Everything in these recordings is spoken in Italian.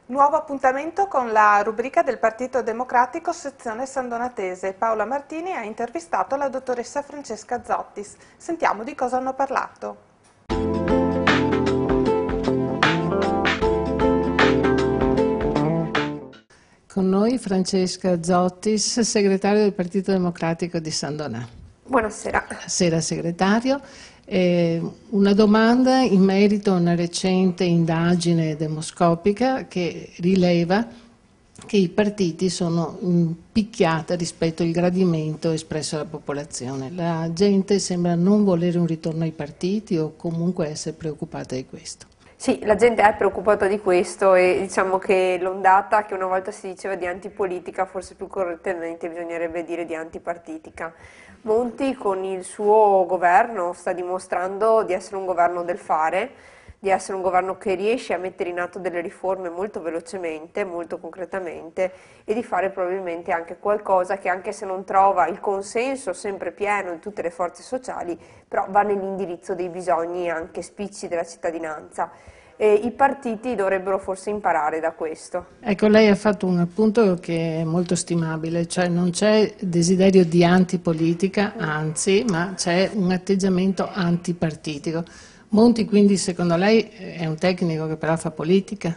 Nuovo appuntamento con la rubrica del Partito Democratico sezione Sandonatese. Paola Martini ha intervistato la dottoressa Francesca Zottis. Sentiamo di cosa hanno parlato. Con noi Francesca Zottis, segretario del Partito Democratico di San Donà. Buonasera. Buonasera segretario. Una domanda in merito a una recente indagine demoscopica che rileva che i partiti sono picchiati rispetto al gradimento espresso dalla popolazione. La gente sembra non volere un ritorno ai partiti o comunque essere preoccupata di questo. Sì, la gente è preoccupata di questo e diciamo che l'ondata che una volta si diceva di antipolitica, forse più correttamente bisognerebbe dire di antipartitica. Monti con il suo governo sta dimostrando di essere un governo del fare, di essere un governo che riesce a mettere in atto delle riforme molto velocemente, molto concretamente e di fare probabilmente anche qualcosa che, anche se non trova il consenso sempre pieno di tutte le forze sociali, però va nell'indirizzo dei bisogni anche spicci della cittadinanza. E i partiti dovrebbero forse imparare da questo. Ecco, lei ha fatto un appunto che è molto stimabile, cioè non c'è desiderio di antipolitica, anzi, ma c'è un atteggiamento antipartitico. Monti quindi secondo lei è un tecnico che però fa politica?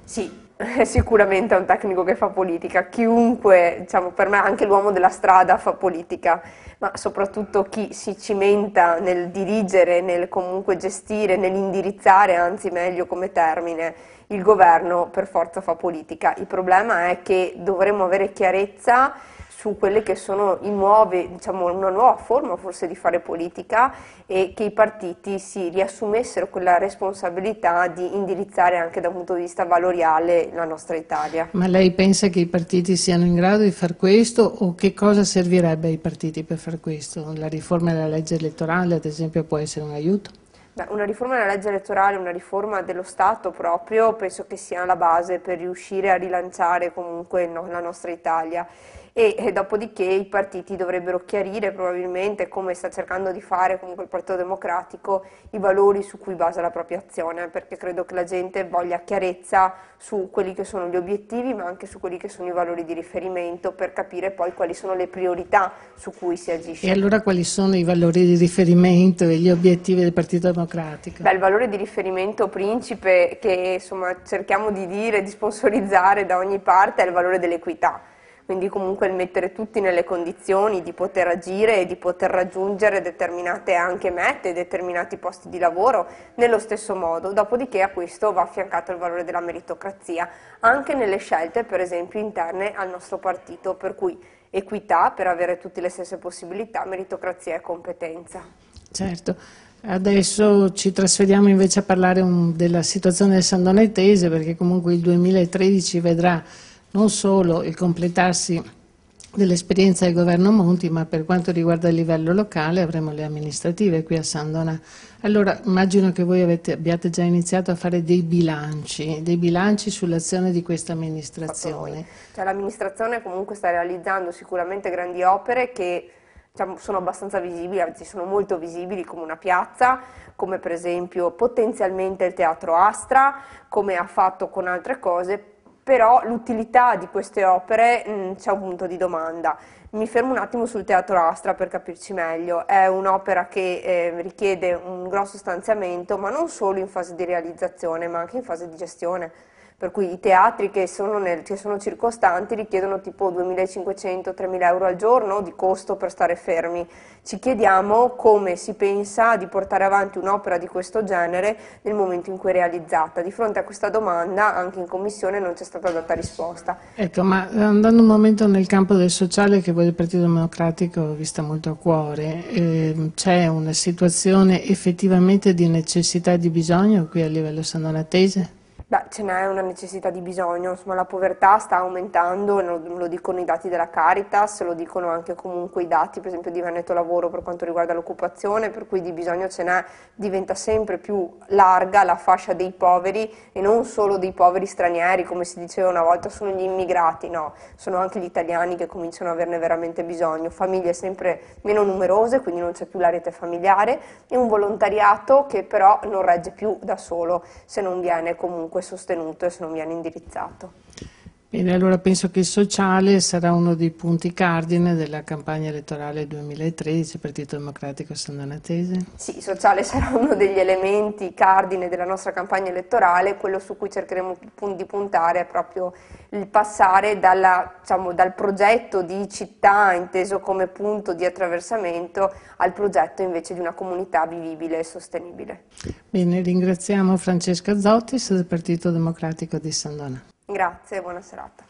Sì, sicuramente è un tecnico che fa politica, chiunque, diciamo per me anche l'uomo della strada fa politica, ma soprattutto chi si cimenta nel dirigere, nel comunque gestire, nell'indirizzare, anzi meglio come termine, il governo per forza fa politica. Il problema è che dovremmo avere chiarezza su quelle che sono i nuovi, diciamo, una nuova forma forse di fare politica e che i partiti si riassumessero quella responsabilità di indirizzare anche da un punto di vista valoriale la nostra Italia. Ma lei pensa che i partiti siano in grado di far questo o che cosa servirebbe ai partiti per far questo? La riforma della legge elettorale ad esempio può essere un aiuto? Beh, una riforma della legge elettorale, una riforma dello Stato proprio, penso che sia la base per riuscire a rilanciare comunque la nostra Italia. E dopodiché i partiti dovrebbero chiarire probabilmente, come sta cercando di fare comunque il Partito Democratico, i valori su cui basa la propria azione, perché credo che la gente voglia chiarezza su quelli che sono gli obiettivi, ma anche su quelli che sono i valori di riferimento, per capire poi quali sono le priorità su cui si agisce. E allora quali sono i valori di riferimento e gli obiettivi del Partito Democratico? Beh, il valore di riferimento principe che insomma cerchiamo di dire, di sponsorizzare da ogni parte è il valore dell'equità. Quindi comunque il mettere tutti nelle condizioni di poter agire e di poter raggiungere determinate anche mete, determinati posti di lavoro nello stesso modo. Dopodiché a questo va affiancato il valore della meritocrazia, anche nelle scelte per esempio interne al nostro partito, per cui equità per avere tutte le stesse possibilità, meritocrazia e competenza. Certo. Adesso ci trasferiamo invece a parlare della situazione del Sandonetese, perché comunque il 2013 vedrà non solo il completarsi dell'esperienza del governo Monti, ma per quanto riguarda il livello locale avremo le amministrative qui a San Donà. Allora immagino che voi abbiate già iniziato a fare dei bilanci sull'azione di questa amministrazione. Cioè, l'amministrazione comunque sta realizzando sicuramente grandi opere che diciamo, sono abbastanza visibili, anzi sono molto visibili, come una piazza, come per esempio potenzialmente il Teatro Astra, come ha fatto con altre cose. Però l'utilità di queste opere c'è un punto di domanda. Mi fermo un attimo sul Teatro Astra per capirci meglio. È un'opera che richiede un grosso stanziamento, ma non solo in fase di realizzazione, ma anche in fase di gestione. Per cui i teatri che sono circostanti richiedono tipo 2.500-3.000 euro al giorno di costo per stare fermi. Ci chiediamo come si pensa di portare avanti un'opera di questo genere nel momento in cui è realizzata. Di fronte a questa domanda anche in commissione non c'è stata data risposta. Ecco, ma andando un momento nel campo del sociale che voi del Partito Democratico vi sta molto a cuore, c'è una situazione effettivamente di necessità e di bisogno qui a livello sandonatese? Beh, ce n'è una necessità di bisogno, insomma la povertà sta aumentando, lo dicono i dati della Caritas, lo dicono anche comunque i dati per esempio di Veneto Lavoro per quanto riguarda l'occupazione, per cui di bisogno ce n'è, diventa sempre più larga la fascia dei poveri e non solo dei poveri stranieri, come si diceva una volta sono gli immigrati, no, sono anche gli italiani che cominciano ad averne veramente bisogno, famiglie sempre meno numerose, quindi non c'è più la rete familiare e un volontariato che però non regge più da solo se non viene comunque sostenuto e se non viene indirizzato. Bene, allora penso che il sociale sarà uno dei punti cardine della campagna elettorale 2013, Partito Democratico Sandonatese. Sì, il sociale sarà uno degli elementi cardine della nostra campagna elettorale, quello su cui cercheremo di puntare è proprio il passare dal progetto di città inteso come punto di attraversamento al progetto invece di una comunità vivibile e sostenibile. Bene, ringraziamo Francesca Zottis del Partito Democratico di Sandona. Grazie, buona serata.